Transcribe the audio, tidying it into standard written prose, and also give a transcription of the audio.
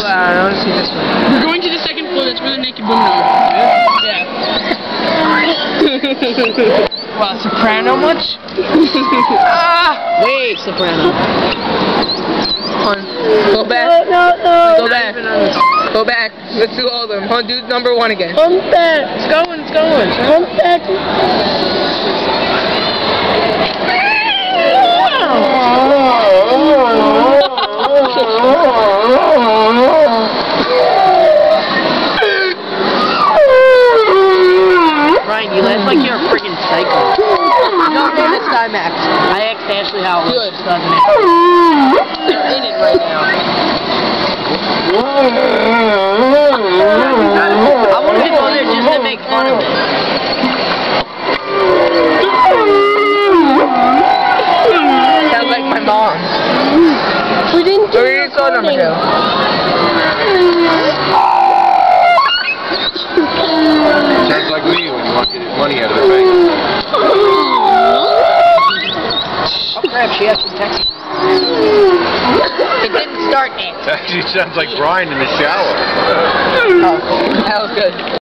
I want to see this one. We're going to the second floor. That's where the naked women are. Yeah. Wow, soprano much? Wait, soprano. Come on. Go back. No. Go back. Go back. Let's do all of them. Come on, do number 1 again. Come back. It's going. Come back. Ryan, you laugh like you're a friggin' psycho. No, this time act. I asked Ashley how it was. Good. She doesn't act. You're in it right now. I wanted to go there just to make fun of it. Sounds like my mom. We didn't do Where you saw number 2? Sounds like me when you want to get money out of the bank. Oh crap, she actually texted. It didn't start yet. Actually, sounds like Brian in the shower. Oh, that was good.